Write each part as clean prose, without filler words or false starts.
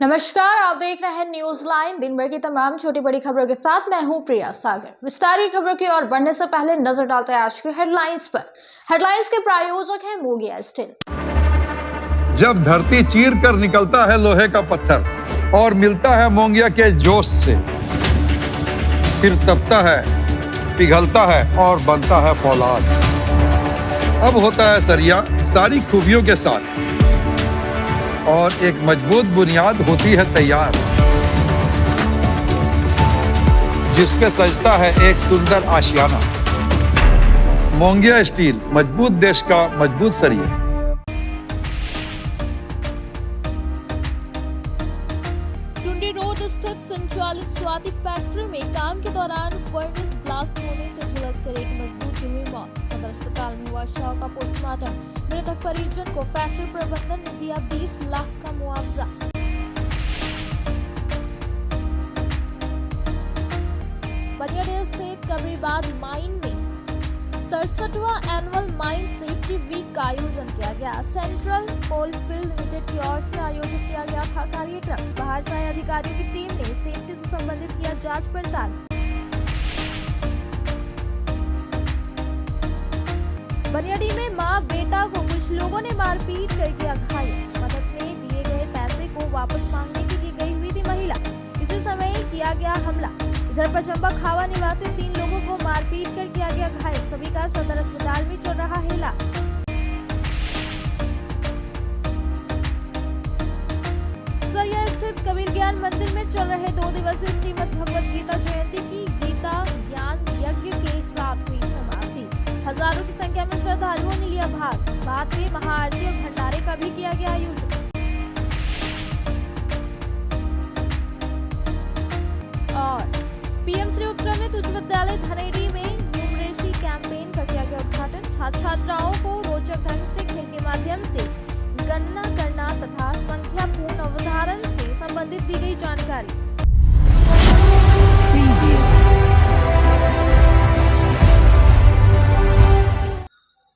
नमस्कार, आप देख रहे हैं न्यूज लाइन। दिन भर की तमाम छोटी बड़ी खबरों के साथ मैं हूं प्रिया सागर। विस्तारित खबरों की ओर बढ़ने से पहले नजर डालते हैं आज की हेडलाइंस पर। हेडलाइंस के प्रायोजक हैं मोंगिया स्टील। जब धरती चीर कर निकलता है लोहे का पत्थर और मिलता है मोंगिया के जोश से, फिर तपता है, पिघलता है और बनता है फौलाद। अब होता है सरिया सारी खूबियों के साथ और एक मजबूत बुनियाद होती है तैयार, जिस पे सजता है एक सुंदर आशियाना। मोंगिया स्टील, मजबूत देश का मजबूत सरिया। टुंडी रोड स्थित संचालित स्वाति फैक्ट्री में काम के दौरान फर्नेस ब्लास्ट होने से झुलसकर एक मजदूर की हुई मौत। सदर अस्पताल में हुआ शव का पोस्टमार्टम। मृतक परिजन को फैक्ट्री प्रबंधन ने दिया 20 लाख का मुआवजा। बनियाडीह स्थित कबरीबाद माइन में 67वां एनुअल माइन सेफ्टी वीक का आयोजन किया गया। सेंट्रल कोल फील्ड लिमिटेड की ओर से आयोजित किया गया था कार्यक्रम। बाहर से आए अधिकारियों की टीम ने सेफ्टी से संबंधित किया जांच पड़ताल। बनियाडीह में मां बेटा को कुछ लोगों ने मारपीट कर किया घायल। मदद में दिए गए पैसे को वापस मांगने के लिए गई हुई थी महिला। इसी समय किया गया हमला। इधर पचंबा खावा निवासी 3 लोगों को मारपीट कर किया गया घायल। सभी का सदर अस्पताल में चल रहा है इलाज। सरिया स्थित कबीर ज्ञान मंदिर में चल रहे 2 दिवसीय श्रीमद् भगवत गीता जयंती की गीता ज्ञान यज्ञ के साथ हुई समाप्ति। हजारों की संख्या में श्रद्धालुओं ने लिया भाग। बाद में महाआरती और भंडारे का भी किया गया आयोजन। और पीएम श्री उत्क्रमित उच्च विद्यालय धनेडी में न्यूमरेसी कैंपेन का किया गया उद्घाटन। छात्र छात्राओं को रोचक ढंग से खेल के माध्यम से गणना करना तथा संख्यापूर्ण अवधारण से संबंधित दी गई जानकारी।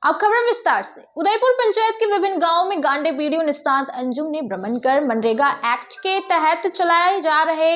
अब खबर विस्तार से। उदयपुर पंचायत के विभिन्न गांवों में गांडे बीडीओ निशांत अंजुम ने भ्रमण कर मनरेगा एक्ट के तहत चलाए जा रहे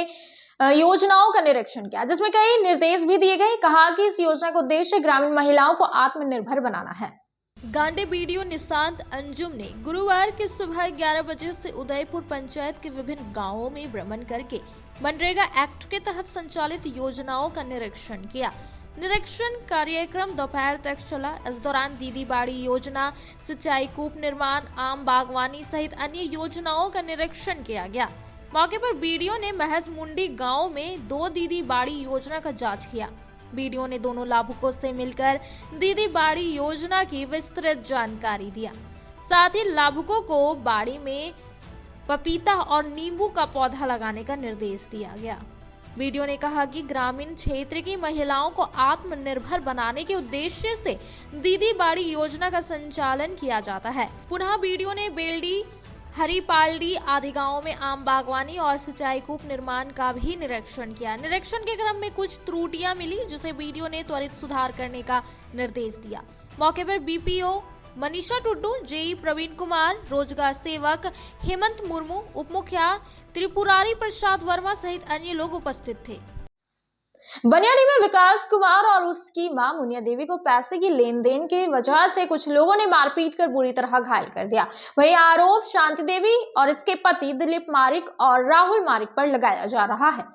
योजनाओं का निरीक्षण किया, जिसमें कई निर्देश भी दिए गए। कहा कि इस योजना का उद्देश्य ग्रामीण महिलाओं को आत्मनिर्भर बनाना है। गांडे बीडीओ निशांत अंजुम ने गुरुवार की सुबह 11 बजे से उदयपुर पंचायत के विभिन्न गांवों में भ्रमण करके मनरेगा एक्ट के तहत संचालित योजनाओं का निरीक्षण किया। निरीक्षण कार्यक्रम दोपहर तक चला। इस दौरान दीदी बाड़ी योजना, सिंचाई कूप निर्माण, आम बागवानी सहित अन्य योजनाओं का निरीक्षण किया गया। मौके पर बीडीओ ने महज मुंडी गांव में 2 दीदी बाड़ी योजना का जांच किया। बीडीओ ने दोनों लाभुकों से मिलकर दीदी बाड़ी योजना की विस्तृत जानकारी दिया। साथ ही लाभुकों को बाड़ी में पपीता और नींबू का पौधा लगाने का निर्देश दिया गया। बीडीओ ने कहा कि ग्रामीण क्षेत्र की महिलाओं को आत्मनिर्भर बनाने के उद्देश्य से दीदी बाड़ी योजना का संचालन किया जाता है। पुनः बीडीओ ने बेलडी, हरिपालडी आदि गांवों में आम बागवानी और सिंचाई कूप निर्माण का भी निरीक्षण किया। निरीक्षण के क्रम में कुछ त्रुटियां मिली, जिसे बीडीओ ने त्वरित सुधार करने का निर्देश दिया। मौके पर बीपीओ मनीषा टुड्डू, जेई प्रवीण कुमार, रोजगार सेवक हेमंत मुर्मू, उप मुखिया त्रिपुरारी प्रसाद वर्मा सहित अन्य लोग उपस्थित थे। बनियाडीह में विकास कुमार और उसकी मां मुनिया देवी को पैसे की लेन देन की वजह से कुछ लोगों ने मारपीट कर बुरी तरह घायल कर दिया। वही आरोप शांति देवी और इसके पति दिलीप मारिक और राहुल मारिक पर लगाया जा रहा है।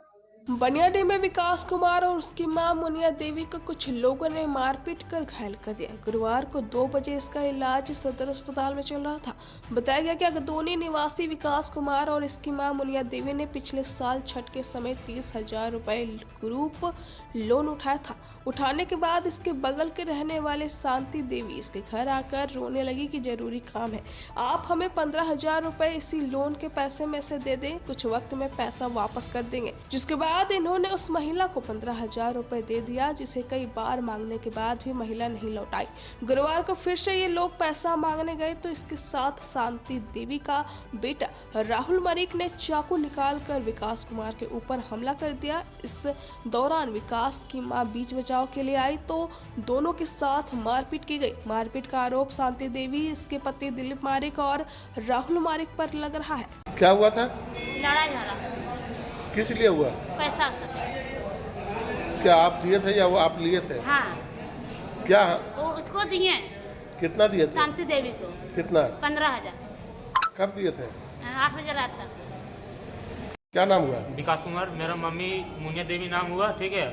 बनियाडीह में विकास कुमार और उसकी मां मुनिया देवी को कुछ लोगों ने मारपीट कर घायल कर दिया। गुरुवार को 2 बजे इसका इलाज सदर अस्पताल में चल रहा था। बताया गया कि अगदोनी निवासी विकास कुमार और इसकी मां मुनिया देवी ने पिछले साल छठ के समय 30,000 रुपए ग्रुप लोन उठाया था। उठाने के बाद इसके बगल के रहने वाले शांति देवी इसके घर आकर रोने लगी कि जरूरी काम है, आप हमें 15,000 रुपए इसी लोन के पैसे में से दे दें, कुछ वक्त में पैसा वापस कर देंगे। जिसके बाद इन्होंने उस महिला को 15,000 रुपए दे दिया, जिसे कई बार मांगने के बाद भी महिला नहीं लौटाई। गुरुवार को फिर से ये लोग पैसा मांगने गए तो इसके साथ शांति देवी का बेटा राहुल मरिक ने चाकू निकाल कर विकास कुमार के ऊपर हमला कर दिया। इस दौरान विकास की मां बीच बचाव के लिए आई तो दोनों के साथ मारपीट की गई। मारपीट का आरोप शांति देवी, इसके पति दिलीप मारिक और राहुल मारिक पर लग रहा है। क्या हुआ था? लड़ाई झगड़ा किस लिए हुआ? पैसा का। क्या आप दिए थे या वो आप लिए थे? हाँ क्या वो उसको दिए, कितना दिए थे? शांति देवी को कितना? 15,000। कब दिए थे? 8 बजे रात तक। क्या नाम हुआ? विकास कुमार, मेरा मम्मी मुनिया देवी नाम हुआ। ठीक है,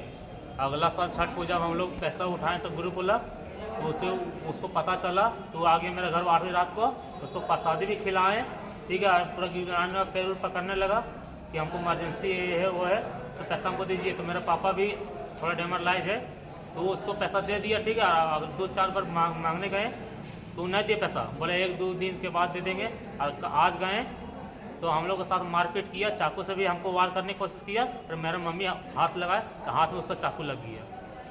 अगला साल छठ पूजा में हम लोग पैसा उठाएं तो गुरु बोला, तो उसको पता चला तो आ गया मेरा घर 8 बजे रात को। उसको प्रसादी भी खिलाएं, ठीक है, पूरा गिरगान में पैर पकड़ने लगा कि हमको इमरजेंसी है वो है, तो पैसा हमको दीजिए। तो मेरा पापा भी थोड़ा डेमरलाइज है, तो उसको पैसा दे दिया। ठीक है, अगर 2-4 बार मांगने गए तो नहीं दिए पैसा, बोले 1-2 दिन के बाद दे देंगे। और आज गए तो हम लोग के साथ मारपीट किया, चाकू से भी हमको वार करने की कोशिश किया, और मेरा मम्मी हाथ लगाए तो हाथ में उसका चाकू लग गया।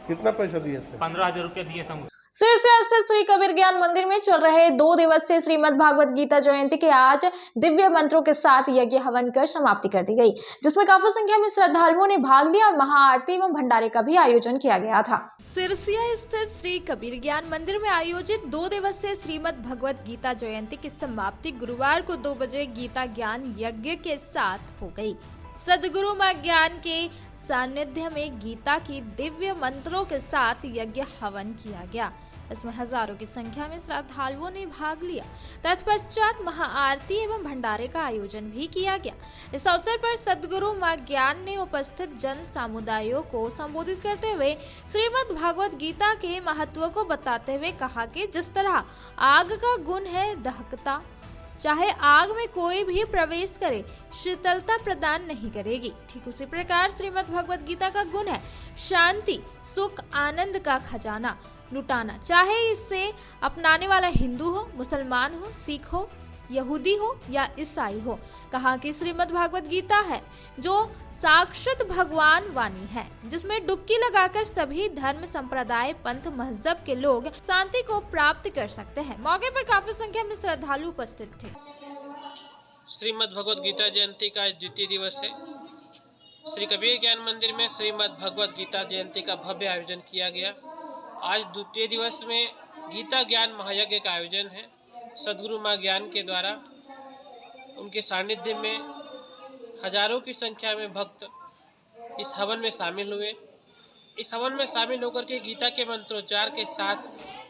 कितना पैसा दिए थे? 15,000 रुपये दिए थे। सिरसा स्थित श्री कबीर ज्ञान मंदिर में चल रहे 2 दिवसीय श्रीमद् भागवत गीता जयंती के आज दिव्य मंत्रों के साथ यज्ञ हवन कर समाप्ति कर दी गई, जिसमें काफी संख्या में श्रद्धालुओं ने भाग लिया और महाआरती एवं भंडारे का भी आयोजन किया गया था। सिरसिया स्थित श्री कबीर ज्ञान मंदिर में आयोजित 2 दिवसीय श्रीमद् भगवत गीता जयंती की समाप्ति गुरुवार को 2 बजे गीता ज्ञान यज्ञ के साथ हो गई। सदगुरु मां ज्ञान के सानिध्य में गीता की दिव्य मंत्रों के साथ यज्ञ हवन किया गया। इसमें हजारों की संख्या में श्रद्धालुओं ने भाग लिया। तत्पश्चात महाआरती एवं भंडारे का आयोजन भी किया गया। इस अवसर पर सदगुरु मां ज्ञान ने उपस्थित जन समुदायों को संबोधित करते हुए श्रीमद् भागवत गीता के महत्व को बताते हुए कहा कि जिस तरह आग का गुण है दहकता, चाहे आग में कोई भी प्रवेश करे शीतलता प्रदान नहीं करेगी, ठीक उसी प्रकार श्रीमद् भगवत गीता का गुण है शांति, सुख, आनंद का खजाना लुटाना, चाहे इससे अपनाने वाला हिंदू हो, मुसलमान हो, सिख हो, यहूदी हो या ईसाई हो। कहा कि श्रीमद् भागवत गीता है जो साक्षात भगवान वाणी है, जिसमें डुबकी लगाकर सभी धर्म, संप्रदाय, पंथ, मजहब के लोग शांति को प्राप्त कर सकते हैं। मौके पर काफी संख्या में श्रद्धालु उपस्थित थे। श्रीमद् भगवत गीता जयंती का द्वितीय दिवस है। श्री कबीर ज्ञान मंदिर में श्रीमद् भगवत गीता जयंती का भव्य आयोजन किया गया। आज द्वितीय दिवस में गीता ज्ञान महायज्ञ का आयोजन है। सदगुरु मां ज्ञान के द्वारा उनके सानिध्य में हजारों की संख्या में भक्त इस हवन में शामिल हुए। इस हवन में शामिल होकर के गीता के मंत्रोच्चार के साथ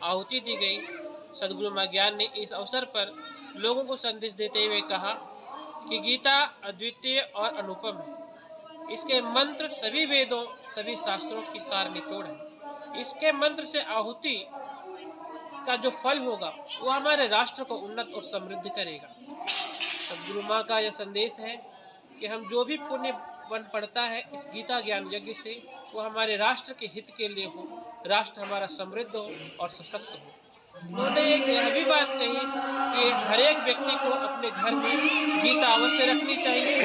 आहुति दी गई। सदगुरु मां ज्ञान ने इस अवसर पर लोगों को संदेश देते हुए कहा कि गीता अद्वितीय और अनुपम है। इसके मंत्र सभी वेदों, सभी शास्त्रों की सार निचोड़ है। इसके मंत्र से आहुति का जो फल होगा वो हमारे राष्ट्र को उन्नत और समृद्ध करेगा। सदगुरु माँ का यह संदेश है कि हम जो भी पुण्य बन पड़ता है इस गीता ज्ञान यज्ञ से, वो हमारे राष्ट्र के हित के लिए हो, राष्ट्र हमारा समृद्ध हो और सशक्त हो। उन्होंने एक यह भी बात कही कि हर एक व्यक्ति को अपने घर में गीता अवश्य रखनी चाहिए,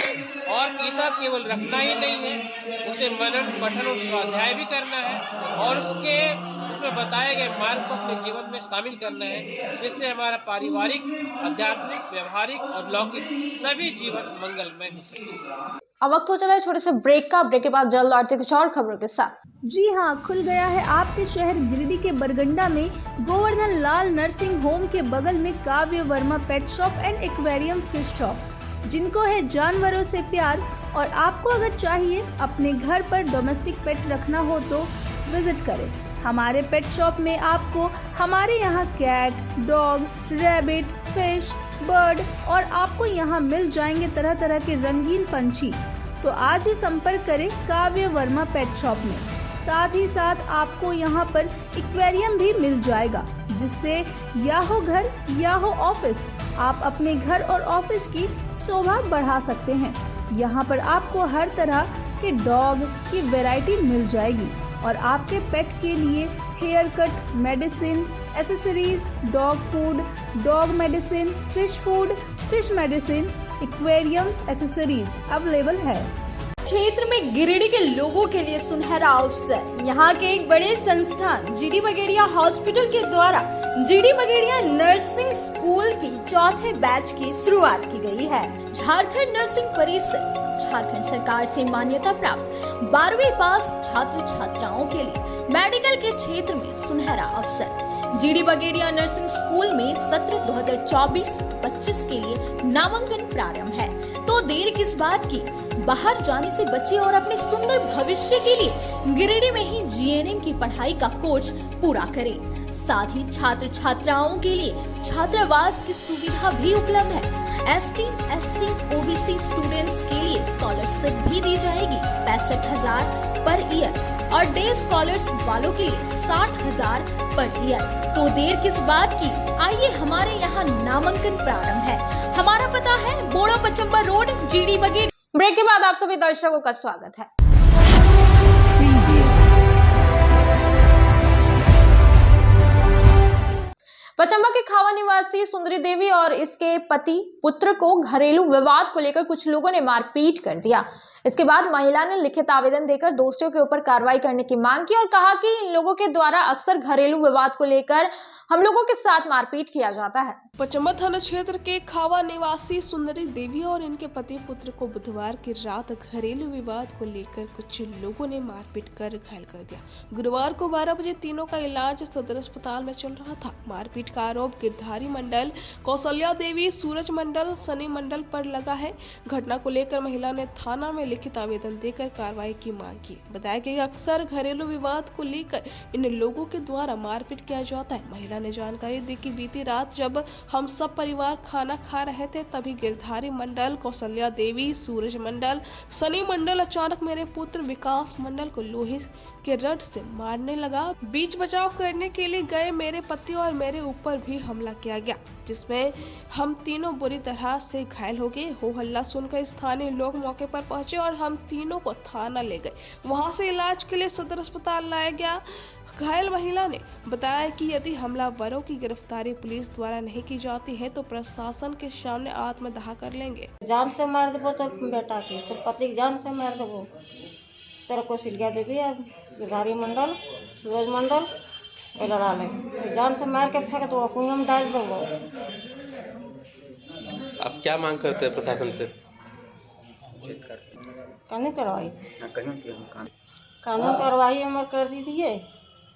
और गीता केवल रखना ही नहीं है, उसे मनन, पठन और स्वाध्याय भी करना है, और उसमें बताए गए मार्ग को अपने जीवन में शामिल करना है, जिससे हमारा पारिवारिक, आध्यात्मिक, व्यवहारिक और लौकिक सभी जीवन मंगलमय हो सके। अब वक्त हो चला है छोटे से ब्रेक का। ब्रेक के बाद जल्द लौटते कुछ और खबरों के साथ। जी हां, खुल गया है आपके शहर गिरिडीह के बरगंडा में गोवर्धन लाल नर्सिंग होम के बगल में काव्य Verma pet shop and aquarium fish shop. जिनको है जानवरों से प्यार और आपको अगर चाहिए अपने घर पर डोमेस्टिक पेट रखना हो तो विजिट करें। हमारे पेट शॉप में आपको हमारे यहाँ cat, dog, rabbit, fish, bird और आपको यहाँ मिल जाएंगे तरह तरह के रंगीन पंछी। तो आज ही संपर्क करें काव्य वर्मा पेट शॉप में। साथ ही साथ आपको यहाँ पर एक्वेरियम भी मिल जाएगा, जिससे या हो घर या हो ऑफिस, आप अपने घर और ऑफिस की शोभा बढ़ा सकते हैं। यहाँ पर आपको हर तरह के डॉग की वैरायटी मिल जाएगी और आपके पेट के लिए haircut, medicine, accessories, dog food, dog medicine, fish food, fish medicine, aquarium accessories available है। क्षेत्र में गिरिडीह के लोगों के लिए सुनहरा अवसर। यहाँ के एक बड़े संस्थान जीडी बगेड़िया हॉस्पिटल के द्वारा जीडी बगेड़िया नर्सिंग स्कूल की 4थे बैच की शुरुआत की गई है। झारखंड नर्सिंग परिषद झारखंड सरकार से मान्यता प्राप्त 12वीं पास छात्र छात्राओं के लिए मेडिकल के क्षेत्र में सुनहरा अवसर। जीडी बगेड़िया नर्सिंग स्कूल में सत्र 2024-25 के लिए नामांकन प्रारंभ है, तो तो देर किस बात की, बाहर जाने से बचे और अपने सुंदर भविष्य के लिए गिरिडीह में ही जीएनएम की पढ़ाई का कोर्स पूरा करें। साथ ही छात्र छात्राओं के लिए छात्रावास की सुविधा भी उपलब्ध है। एसटी, एससी, ओबीसी स्टूडेंट्स के लिए स्कॉलरशिप भी दी जाएगी 65,000 पर ईयर और डे स्कॉलर्स वालों के लिए 60,000 पर ईयर। तो देर किस बात की, आइए हमारे यहाँ नामांकन प्रारंभ है। हमारा पता है बोड़ा पचम्बा रोड, जीडी बगेड़ी। ब्रेक के बाद आप सभी दर्शकों का स्वागत है। पचम्बा के खावा निवासी सुंदरी देवी और इसके पति पुत्र को घरेलू विवाद को लेकर कुछ लोगों ने मारपीट कर दिया। इसके बाद महिला ने लिखित आवेदन देकर दोषियों के ऊपर कार्रवाई करने की मांग की और कहा कि इन लोगों के द्वारा अक्सर घरेलू विवाद को लेकर हम लोगों के साथ मारपीट किया जाता है। पचम्बा थाना क्षेत्र के खावा निवासी सुंदरी देवी और इनके पति पुत्र को बुधवार की रात घरेलू विवाद को लेकर कुछ लोगों ने मारपीट कर घायल कर दिया। गुरुवार को 12 बजे तीनों का इलाज सदर अस्पताल में चल रहा था। मारपीट का आरोप गिरधारी मंडल, कौशल्या देवी, सूरज मंडल, सनी मंडल पर लगा है। घटना को लेकर महिला ने थाना में लिखित आवेदन देकर कार्रवाई की मांग की। बताया गया अक्सर घरेलू विवाद को लेकर इन लोगों के द्वारा मारपीट किया जाता है। महिला ने जानकारी दी कि बीती रात जब हम सब परिवार खाना खा रहे थे तभी गिरधारी मंडल, कौशल्या देवी, सूरज मंडल, सनी मंडल अचानक मेरे पुत्र विकास मंडल को लोहे के रड से मारने लगा। बीच बचाव करने के लिए गए मेरे पति और मेरे ऊपर भी हमला किया गया, जिसमें हम तीनों बुरी तरह से घायल हो गए। हो हल्ला सुनकर स्थानीय लोग मौके पर पहुंचे और हम तीनों को थाना ले गए। वहां से इलाज के लिए सदर अस्पताल लाया गया। घायल महिला ने बताया कि यदि हमलावरों की गिरफ्तारी पुलिस द्वारा नहीं की जाती है तो प्रशासन के सामने आत्मदाह कर लेंगे। जान से मार देबो तो बेटा के, तो पति के जान से मार देबो। इस तरह कौशल्या देवी है, गिरधारी मंडल, सूरज मंडल लड़ा ले, जान से मार के फेंक दो, कुएं में डाल दो। आप क्या मांग करते हैं प्रशासन से? कानून कार्रवाई, कानून कार्रवाई हमार कर दीजिए,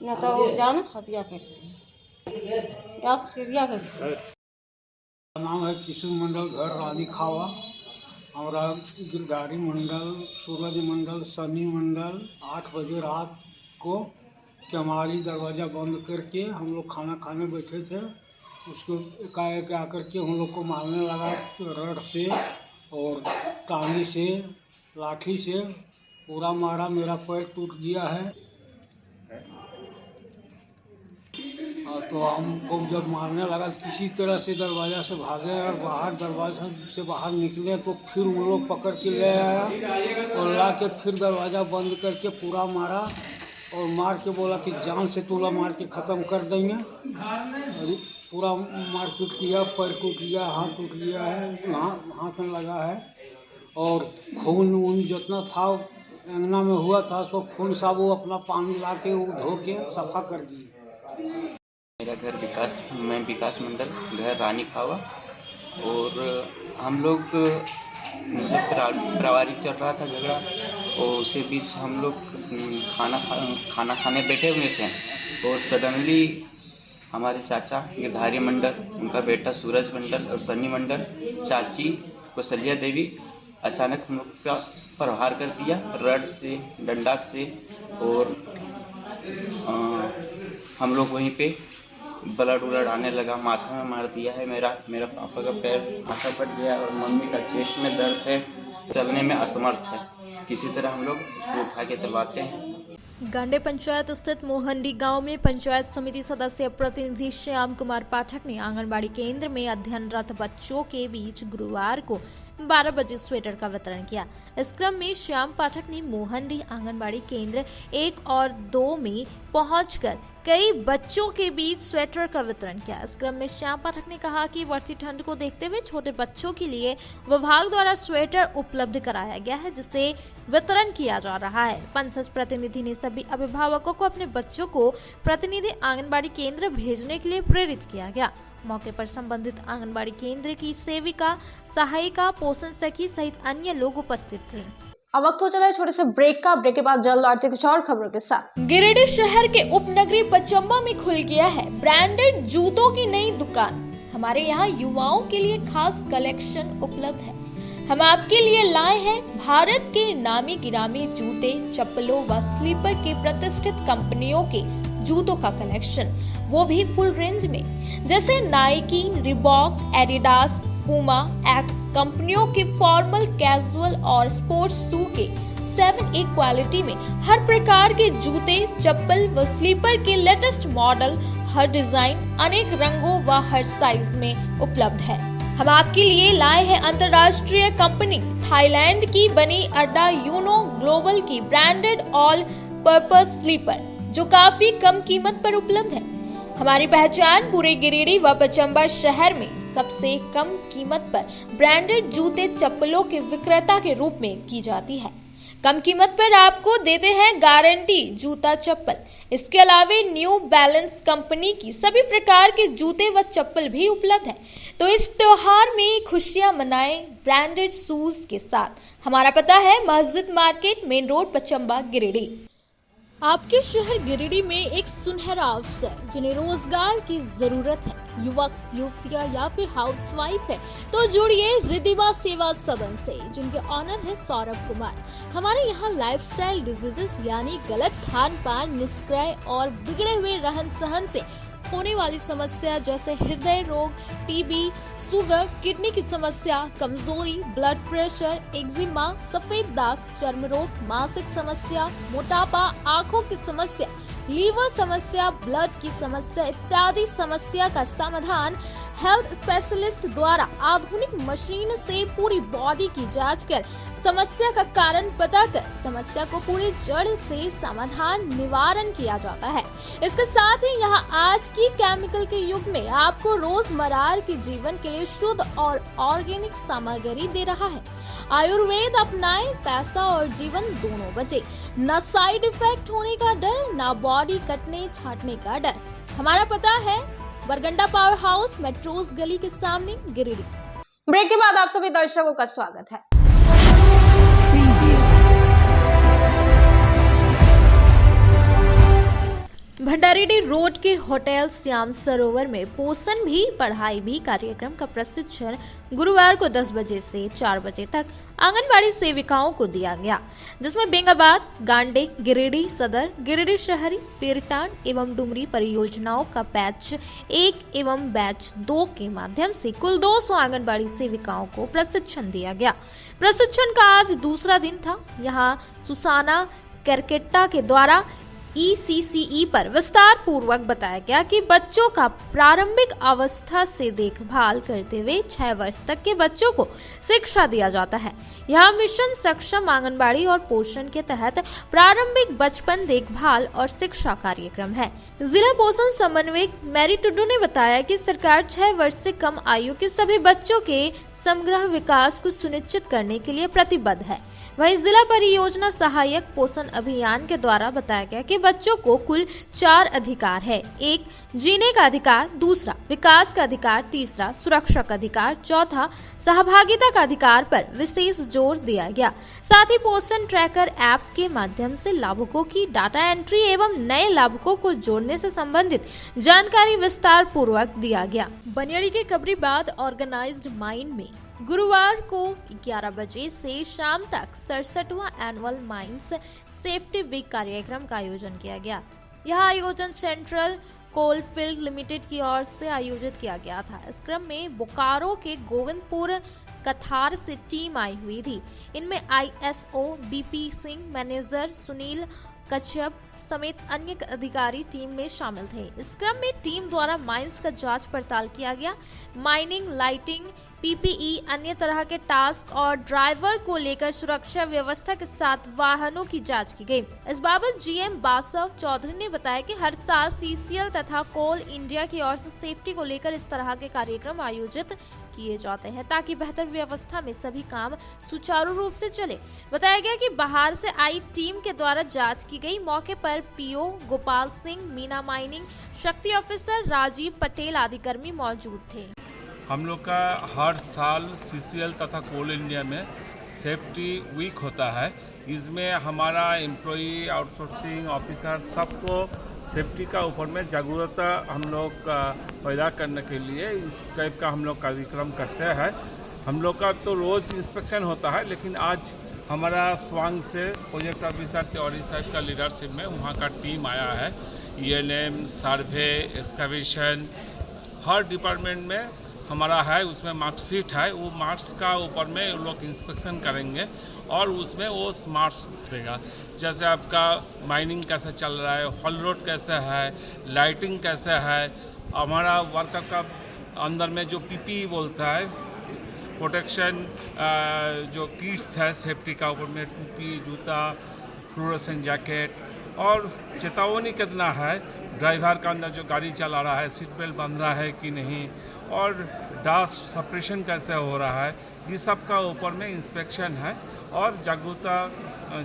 न तो जान हत्या कर नाम है किशोर मंडल, घर रानी खावा। हमारा गिरधारी मंडल, सूरज मंडल, सनी मंडल 8 बजे रात को हमारी दरवाज़ा बंद करके हम लोग खाना खाने बैठे थे। उसको एकाएक आकर के हम लोग को मारने लगा, रड से और टांगी से, लाठी से पूरा मारा। मेरा पैर टूट गया है। तो हमको जब मारने लगा किसी तरह से दरवाज़ा से भागे और बाहर दरवाज़ा से बाहर निकले तो फिर उन लोग पकड़ के ले आया और ला के फिर दरवाज़ा बंद करके पूरा मारा और मार के बोला कि जान से तूला मार के ख़त्म कर देंगे। और पूरा मारपीट किया, पैर टूट गया, हाथ टूट गया है, हाथ में लगा है और खून वून जितना था अंगना में हुआ था सब खून साब वो अपना पानी ला के वो धो के सफा कर दिए। मेरा घर विकास मंडल, घर रानी खावा। और हम लोग पारिवारिक चल रहा था झगड़ा और उसी बीच हम लोग खाना खाने बैठे हुए थे और सडनली हमारे चाचा गिरधारी मंडल, उनका बेटा सूरज मंडल और सनी मंडल, चाची कौशल्या देवी अचानक हम लोग पर प्रहार कर दिया रड से, डंडा से। और हम लोग वहीं पे ब्लड उलड आने लगा, माथा में मार दिया है। मेरा पापा का पैर माथा फट गया और मम्मी का चेस्ट में दर्द है, चलने में असमर्थ है। किसी तरह हम लोग उसको उठा के चलवाते हैं। गांडे पंचायत स्थित मोहंडी गांव में पंचायत समिति सदस्य प्रतिनिधि श्याम कुमार पाठक ने आंगनबाड़ी केंद्र में अध्ययनरत बच्चों के बीच गुरुवार को 12 बजे स्वेटर का वितरण किया। इस क्रम में श्याम पाठक ने मोहंडी आंगनबाड़ी केंद्र 1 और 2 में पहुंचकर कई बच्चों के बीच स्वेटर का वितरण किया। इस क्रम में श्याम पाठक ने कहा कि बढ़ती ठंड को देखते हुए छोटे बच्चों के लिए विभाग द्वारा स्वेटर उपलब्ध कराया गया है, जिसे वितरण किया जा रहा है। पंचायत प्रतिनिधि ने सभी अभिभावकों को अपने बच्चों को प्रतिनिधि आंगनबाड़ी केंद्र भेजने के लिए प्रेरित किया गया। मौके पर संबंधित आंगनबाड़ी केंद्र की सेविका, सहायिका, पोषण सखी सहित अन्य लोग उपस्थित थे। अब वक्त हो चला है छोटे से ब्रेक का। ब्रेक के बाद जल्द लौटते कुछ और खबरों के साथ। गिरिडीह शहर के उपनगरी पचम्बा में खुल गया है ब्रांडेड जूतों की नई दुकान। हमारे यहाँ युवाओं के लिए खास कलेक्शन उपलब्ध है। हम आपके लिए लाए हैं भारत के नामी गिरामी जूते, चप्पलों व स्लीपर के प्रतिष्ठित कंपनियों के जूतों का कलेक्शन, वो भी फुल रेंज में, जैसे Nike, Reebok, Adidas, Puma, x कंपनियों के फॉर्मल, कैजुअल और स्पोर्ट्स शू के 7A क्वालिटी में हर प्रकार के जूते, चप्पल व स्लीपर के लेटेस्ट मॉडल, हर डिजाइन, अनेक रंगों व हर साइज में उपलब्ध है। हम आपके लिए लाए हैं अंतर्राष्ट्रीय कंपनी थाईलैंड की बनी अड्डा यूनो ग्लोबल की ब्रांडेड ऑल पर्पस स्लीपर, जो काफी कम कीमत पर उपलब्ध है। हमारी पहचान पूरे गिरिडीह व पचंबा शहर में सबसे कम कीमत पर ब्रांडेड जूते, चप्पलों के विक्रेता के रूप में की जाती है। कम कीमत पर आपको देते हैं गारंटी जूता, चप्पल। इसके अलावे न्यू बैलेंस कंपनी की सभी प्रकार के जूते व चप्पल भी उपलब्ध है। तो इस त्योहार में खुशियां मनाएं ब्रांडेड शूज के साथ। हमारा पता है मस्जिद market, main road, Pachamba, Giridih. आपके शहर गिरिडीह में एक सुनहरा अवसर, जिन्हें रोजगार की जरूरत है, युवक, युवतियां या फिर हाउसवाइफ है, तो जुड़िए रिद्धिमा सेवा सदन से, जिनके ऑनर है सौरभ कुमार। हमारे यहाँ लाइफस्टाइल डिजीजेस यानी गलत खान पान, निष्क्रिय और बिगड़े हुए रहन सहन से होने वाली समस्या जैसे हृदय रोग, टीबी, शुगर, किडनी की समस्या, कमजोरी, ब्लड प्रेशर, एक्जिमा, सफेद दाग, चर्म रोग, मानसिक समस्या, मोटापा, आंखों की समस्या, लीवर समस्या, ब्लड की समस्या इत्यादि समस्या का समाधान हेल्थ स्पेशलिस्ट द्वारा आधुनिक मशीन से पूरी बॉडी की जांच कर समस्या का कारण पता कर समस्या को पूरी जड़ से समाधान निवारण किया जाता है। इसके साथ ही यहाँ आज की केमिकल के युग में आपको रोजमर्रा के जीवन के लिए शुद्ध और ऑर्गेनिक सामग्री दे रहा है। आयुर्वेद अपनाएं, पैसा और जीवन दोनों बचे। न साइड इफेक्ट होने का डर, न बॉडी कटने छाटने का डर। हमारा पता है बरगंडा पावर हाउस, मेट्रोस गली के सामने, गिरिडीह। ब्रेक के बाद आप सभी दर्शकों का स्वागत है। भंडारीडीह रोड के होटल श्याम सरोवर में पोषण भी पढ़ाई भी कार्यक्रम का प्रशिक्षण गुरुवार को 10 बजे से 4 बजे तक आंगनबाड़ी सेविकाओं को दिया गया, जिसमें बेंगाबाद, गांडे, गिरिडीह सदर, गिरिडीह शहरी, पीरटान एवं डुमरी परियोजनाओं का बैच 1 एवं बैच 2 के माध्यम से कुल 200 आंगनबाड़ी सेविकाओं को प्रशिक्षण दिया गया। प्रशिक्षण का आज दूसरा दिन था। यहाँ सुसाना करकेट्टा के द्वारा ECCE पर विस्तार पूर्वक बताया गया कि बच्चों का प्रारंभिक अवस्था से देखभाल करते हुए 6 वर्ष तक के बच्चों को शिक्षा दिया जाता है। यहाँ मिशन सक्षम आंगनबाड़ी और पोषण के तहत प्रारंभिक बचपन देखभाल और शिक्षा कार्यक्रम है। जिला पोषण समन्वयक मैरी टुडू ने बताया कि सरकार 6 वर्ष से कम आयु के सभी बच्चों के समग्र विकास को सुनिश्चित करने के लिए प्रतिबद्ध है। वहीं जिला परियोजना सहायक पोषण अभियान के द्वारा बताया गया कि बच्चों को कुल 4 अधिकार है। 1 जीने का अधिकार, दूसरा विकास का अधिकार, तीसरा सुरक्षा का अधिकार, चौथा सहभागिता का अधिकार पर विशेष जोर दिया गया। साथ ही पोषण ट्रैकर ऐप के माध्यम से लाभुकों की डाटा एंट्री एवं नए लाभुकों को जोड़ने से संबंधित जानकारी विस्तार पूर्वक दिया गया। बनियाड़ी के कबरीबाद ऑर्गेनाइज्ड माइन में गुरुवार को 11 बजे से शाम तक 67वां एनुअल माइंस सेफ्टी वीक कार्यक्रम का आयोजन किया गया। यह आयोजन सेंट्रल कोलफील्ड लिमिटेड की ओर से आयोजित किया गया था। इस क्रम में बोकारो के गोविंदपुर कथार से टीम आई हुई थी। इनमें ISO BP Singh, manager Sunil Kachhap समेत अन्य अधिकारी टीम में शामिल थे। इस क्रम में टीम द्वारा माइंस का जांच पड़ताल किया गया। माइनिंग, लाइटिंग, PPE, अन्य तरह के टास्क और ड्राइवर को लेकर सुरक्षा व्यवस्था के साथ वाहनों की जांच की गई। इस बाबत GM बासव चौधरी ने बताया कि हर साल CCL तथा कोल इंडिया की ओर से सेफ्टी को लेकर इस तरह के कार्यक्रम आयोजित किए जाते हैं ताकि बेहतर व्यवस्था में सभी काम सुचारू रूप से चले। बताया गया कि बाहर से आई टीम के द्वारा जांच की गई। मौके पर PO गोपाल सिंह, मीना माइनिंग, शक्ति ऑफिसर राजीव पटेल आदि कर्मी मौजूद थे। हम लोग का हर साल CCL तथा कोल इंडिया में सेफ्टी वीक होता है। इसमें हमारा एम्प्लॉई, आउटसोर्सिंग ऑफिसर सबको सेफ्टी का ऊपर में जागरूकता हम लोग पैदा करने के लिए इस टाइप का हम लोग कार्यक्रम करते हैं। हम लोग का तो रोज़ इंस्पेक्शन होता है, लेकिन आज हमारा स्वांग से प्रोजेक्ट ऑफिसर तिवारी साहब का लीडरशिप में वहाँ का टीम आया है। ENM, सर्वे, एक्सकवेशन, हर डिपार्टमेंट में हमारा है, उसमें मार्कशीट है। वो मार्क्स का ऊपर में वो लोग इंस्पेक्शन करेंगे और उसमें वो मार्क्स देगा। जैसे आपका माइनिंग कैसे चल रहा है, हॉल रोड कैसे है, लाइटिंग कैसे है, हमारा वर्कर का अंदर में जो PPE बोलता है, प्रोटेक्शन जो किट्स है सेफ्टी का, ऊपर में टोपी, जूता, फ्लोरोसेंट जैकेट, और चेतावनी कितना है, ड्राइवर का अंदर जो गाड़ी चला रहा है सीट बेल्ट बंध रहा है कि नहीं, और डस्ट सप्रेशन कैसे हो रहा है, ये सब का ऊपर में इंस्पेक्शन है। और जागरूकता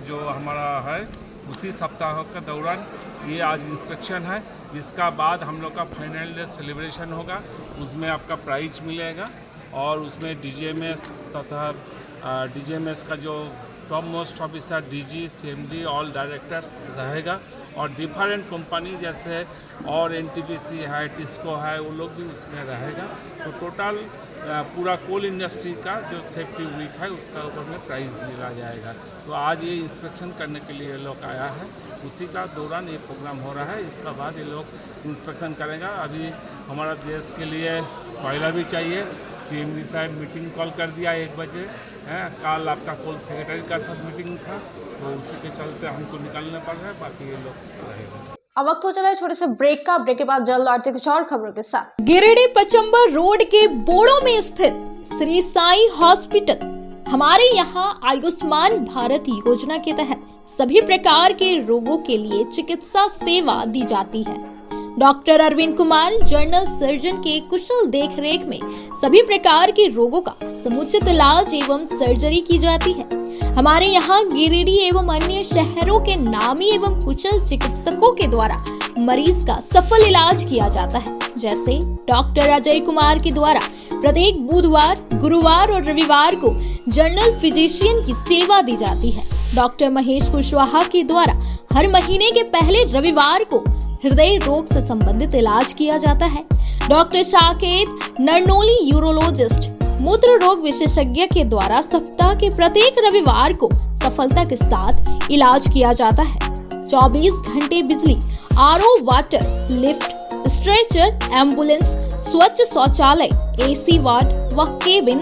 जो हमारा है उसी सप्ताह के दौरान ये आज इंस्पेक्शन है, जिसका बाद हम लोग का फाइनल डे सेलिब्रेशन होगा। उसमें आपका प्राइज मिलेगा और उसमें DGMS तथा DGMS का जो top most officer DG, CMD, all directors रहेगा, और डिफरेंट कंपनी जैसे और NTPC है, टिस्को है, वो लोग भी उसमें रहेगा। तो टोटल पूरा कोल इंडस्ट्री का जो सेफ्टी वीक है उसका ऊपर में प्राइज़ दिया जाएगा। तो आज ये इंस्पेक्शन करने के लिए लोग आया है, उसी का दौरान ये प्रोग्राम हो रहा है। इसका बाद ये लोग इंस्पेक्शन करेगा। अभी हमारा देश के लिए कोयला भी चाहिए। CMD साहब मीटिंग कॉल कर दिया 1 बजे है। कल आपका कोल सेक्रेटरी का सब मीटिंग था, तो उसी के चलते हमको निकलना पड़ रहा है, बाकी ये लोग रहेगा। अब वक्त हो चला है छोटे से ब्रेक का। ब्रेक के बाद जल्द लौटते कुछ और खबरों के साथ। गिरिडीह पचम्बा रोड के बोड़ो में स्थित श्री साई हॉस्पिटल। हमारे यहाँ आयुष्मान भारत योजना के तहत सभी प्रकार के रोगों के लिए चिकित्सा सेवा दी जाती है। Doctor Arvind Kumar general surgeon के कुशल देखरेख में सभी प्रकार के रोगों का समुचित इलाज एवं सर्जरी की जाती है। हमारे यहाँ गिरिडीह एवं अन्य शहरों के नामी एवं कुशल चिकित्सकों के द्वारा मरीज का सफल इलाज किया जाता है। जैसे डॉक्टर अजय कुमार के द्वारा प्रत्येक बुधवार, गुरुवार और रविवार को जनरल फिजिशियन की सेवा दी जाती है। डॉक्टर महेश कुशवाहा के द्वारा हर महीने के पहले रविवार को हृदय रोग से संबंधित इलाज किया जाता है। डॉक्टर साकेत नरनोली यूरोलॉजिस्ट मूत्र रोग विशेषज्ञ के द्वारा सप्ताह के प्रत्येक रविवार को सफलता के साथ इलाज किया जाता है। 24 घंटे बिजली, RO water, lift, stretcher, ambulance, स्वच्छ शौचालय, AC वार्ड व केबिन,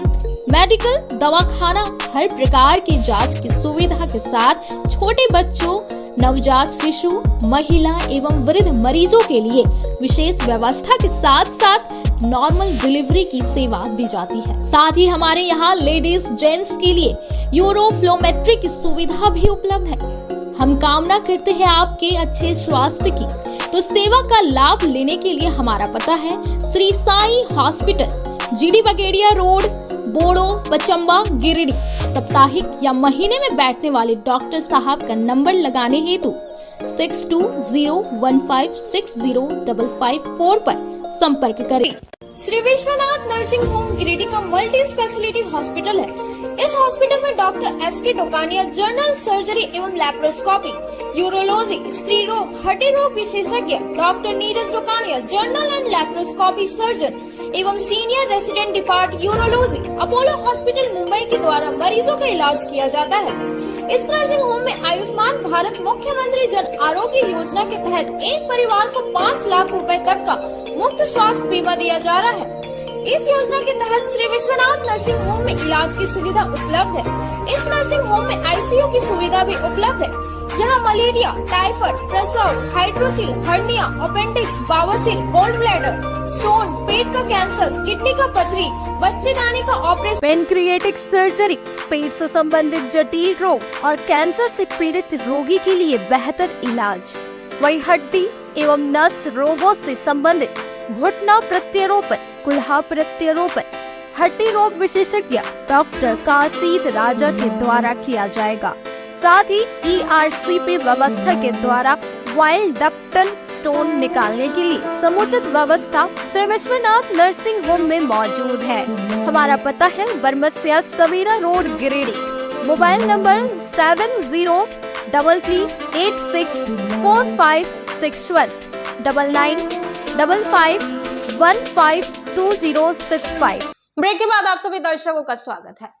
मेडिकल, दवाखाना, हर प्रकार की जांच की सुविधा के साथ छोटे बच्चों, नवजात शिशु, महिला एवं वृद्ध मरीजों के लिए विशेष व्यवस्था के साथ साथ नॉर्मल डिलीवरी की सेवा दी जाती है। साथ ही हमारे यहाँ लेडीज जेंट्स के लिए यूरोफ्लोमेट्री की सुविधा भी उपलब्ध है। हम कामना करते हैं आपके अच्छे स्वास्थ्य की, तो सेवा का लाभ लेने के लिए हमारा पता है श्री साई हॉस्पिटल, GD बगेड़िया रोड, बोड़ो, पचम्बा, गिरिडीह। साप्ताहिक या महीने में बैठने वाले डॉक्टर साहब का नंबर लगाने हेतु 6201560554 पर संपर्क करें। श्री विश्वनाथ नर्सिंग होम गिरिडीह का मल्टी स्पेशलिटी हॉस्पिटल है। इस हॉस्पिटल में doctor SK Tokania general surgery एवं लैप्रोस्कोपी, यूरोलॉजी, स्त्री रोग, हड्डी रोग विशेषज्ञ, doctor Neeraj Tokania general and laparoscopy surgeon एवं senior resident depart urology, Apollo hospital Mumbai के द्वारा मरीजों का इलाज किया जाता है। इस नर्सिंग होम में आयुष्मान भारत मुख्यमंत्री जन आरोग्य योजना के तहत एक परिवार को 5 लाख रुपए तक का मुफ्त स्वास्थ्य बीमा दिया जा रहा है। इस योजना के तहत श्री विश्वनाथ नर्सिंग होम में इलाज की सुविधा उपलब्ध है। इस नर्सिंग होम में ICU की सुविधा भी उपलब्ध है। यहाँ मलेरिया, टाइफाइड, प्रसव, हाइड्रोसिल, हर्निया, अपेंडिक्स, बवासीर, गोल्ड ब्लैडर, स्टोन, पेट का कैंसर, किडनी का पथरी, बच्चेदानी का ऑपरेशन, पेनक्रिएटिक सर्जरी, पेट से संबंधित जटिल रोग और कैंसर से पीड़ित रोगी के लिए बेहतर इलाज। वही हड्डी एवं नस रोगों से संबंधित घुटना प्रत्यारोपण, कुल्हा प्रत्यारोपण, हड्डी रोग विशेषज्ञ डॉक्टर काशीद राजा के द्वारा किया जाएगा। साथ ही ERCP व्यवस्था के द्वारा वाइल्ड डक्टल स्टोन निकालने के लिए समुचित व्यवस्था श्री विश्वनाथ नर्सिंग होम में मौजूद है। हमारा पता है Baramsiya Savera road, Giridih. Mobile number 7033864561 9955152065। Break के बाद आप सभी दर्शकों का स्वागत है।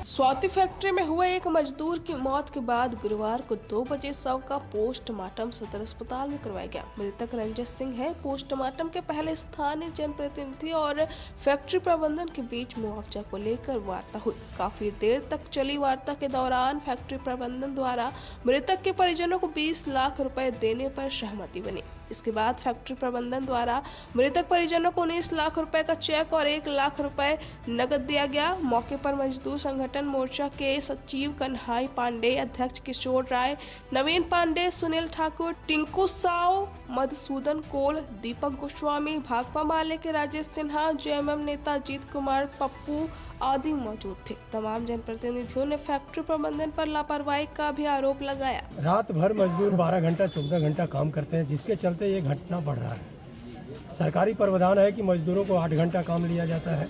स्वाति फैक्ट्री में हुए एक मजदूर की मौत के बाद गुरुवार को 2 बजे शव का पोस्टमार्टम सदर अस्पताल में करवाया गया। मृतक रंजित सिंह है। पोस्टमार्टम के पहले स्थानीय जनप्रतिनिधि और फैक्ट्री प्रबंधन के बीच मुआवजा को लेकर वार्ता हुई। काफी देर तक चली वार्ता के दौरान फैक्ट्री प्रबंधन द्वारा मृतक के परिजनों को 20 लाख रुपए देने पर सहमति बनी। इसके बाद फैक्ट्री प्रबंधन द्वारा मृतक परिजनों को 19 लाख रुपए का चेक और 1 लाख रुपए नकद दिया गया। मौके पर मजदूर संगठन मोर्चा के सचिव कन्हाई पांडे, अध्यक्ष किशोर राय, नवीन पांडे, सुनील ठाकुर, टिंकू साव, मधुसूदन कोल, दीपक गोस्वामी, भाकपा माले के राजेश सिन्हा, जेएमएम नेता अजीत कुमार, पप्पू आदि मौजूद थे। तमाम जनप्रतिनिधियों ने फैक्ट्री प्रबंधन पर लापरवाही का भी आरोप लगाया। रात भर मजदूर 12 घंटा 14 घंटा काम करते हैं, जिसके चलते ये घटना बढ़ रहा है। सरकारी प्रावधान है कि मजदूरों को 8 घंटा काम लिया जाता है,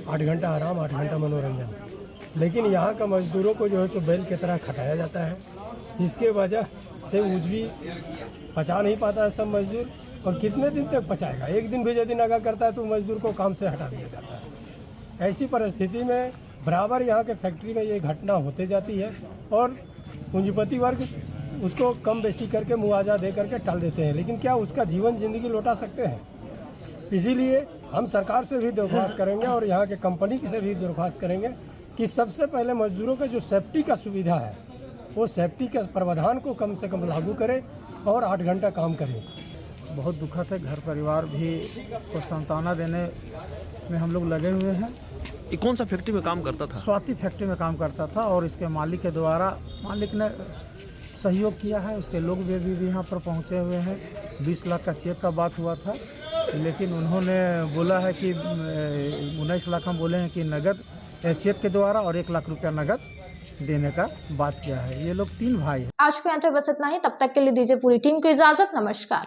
8 घंटा आराम, 8 घंटा मनोरंजन, लेकिन यहाँ का मजदूरों को जो है तो बैल की तरह खटाया जाता है, जिसके वजह से उजवी पचा नहीं पाता है सब मजदूर। और कितने दिन तक पचाएगा? एक दिन भी यदि नगा करता है तो मजदूर को काम से हटा दिया जाता है। ऐसी परिस्थिति में बराबर यहाँ के फैक्ट्री में ये घटना होते जाती है और पूंजीपति वर्ग उसको कम बेसी करके मुआवजा दे करके टाल देते हैं, लेकिन क्या उसका जीवन जिंदगी लौटा सकते हैं? इसीलिए हम सरकार से भी दरख्वास्त करेंगे और यहाँ के कंपनी से भी दरख्वास्त करेंगे कि सबसे पहले मजदूरों का जो सेफ्टी का सुविधा है वो सेफ्टी के प्रावधान को कम से कम लागू करें और 8 घंटा काम करें। बहुत दुखद है। घर परिवार भी को सांत्वना देने में हम लोग लगे हुए हैं। ये कौन सा फैक्ट्री में काम करता था? स्वाति फैक्ट्री में काम करता था और इसके मालिक के द्वारा मालिक ने सहयोग किया है। उसके लोग भी यहाँ पर पहुँचे हुए हैं। 20 लाख का चेक का बात हुआ था, लेकिन उन्होंने बोला है कि 19 लाख हम बोले हैं कि नगद चेक के द्वारा और 1 लाख रुपया नगद देने का बात किया है। ये लोग 3 भाई हैं। आज के अंत में बस इतना ही। तब तक के लिए दीजिए पूरी टीम को इजाजत। नमस्कार।